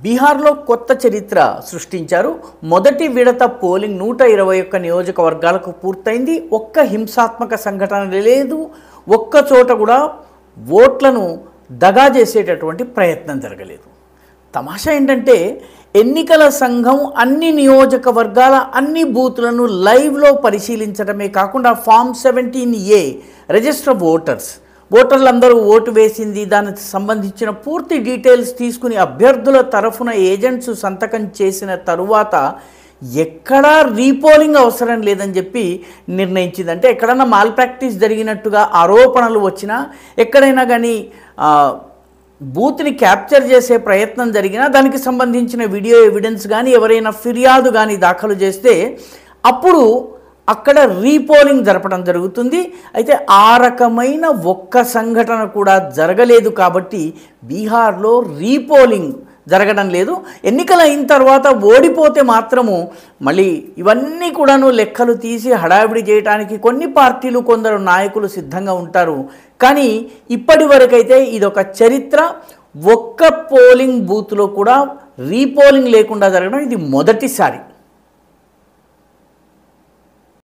బీహార్లో కొత్త చరిత్ర సృష్టించారు. మొదటి విడత పోలింగ్ 121 నియోజకవర్గాలకు పూర్తయింది. ఒక్క హింసాత్మక సంఘటన లేదు. ఒక్క చోట కూడా ఓట్లను దగా చేసేటటువంటి ప్రయత్నం జరగలేదు. తమాషా ఏంటంటే ఎన్నికల సంఘం అన్ని నియోజకవర్గాల అన్ని బూతులను లైవ్లో పరిశీలించడమే కాకుండా ఫామ్ 17A రిజిస్టర్ ఓటర్లందరూ ఓటు వేసింది దానికి సంబంధించిన పూర్తి డీటెయిల్స్ తీసుకుని అభ్యర్థుల తరఫున ఏజెంట్స్ సంతకం చేసిన తరువాత ఎక్కడా రీపోలింగ్ అవసరం లేదని చెప్పి నిర్ణయించింది. అంటే ఎక్కడైనా మాల్ ప్రాక్టీస్ జరిగినట్టుగా ఆరోపణలు వచ్చినా, ఎక్కడైనా కానీ బూత్ని క్యాప్చర్ చేసే ప్రయత్నం జరిగినా దానికి సంబంధించిన వీడియో ఎవిడెన్స్ కానీ ఎవరైనా ఫిర్యాదు కానీ దాఖలు చేస్తే అప్పుడు అక్కడ రీపోలింగ్ జరపడం జరుగుతుంది. అయితే ఆ రకమైన ఒక్క సంఘటన కూడా జరగలేదు. కాబట్టి బీహార్లో రీపోలింగ్ జరగడం లేదు. ఎన్నికలు అయిన తర్వాత ఓడిపోతే మాత్రము మళ్ళీ ఇవన్నీ కూడాను లెక్కలు తీసి హడావిడి చేయడానికి కొన్ని పార్టీలు కొందరు నాయకులు సిద్ధంగా ఉంటారు. కానీ ఇప్పటి వరకైతే ఇదొక చరిత్ర. ఒక్క పోలింగ్ బూత్లో కూడా రీపోలింగ్ లేకుండా జరగడం ఇది మొదటిసారి.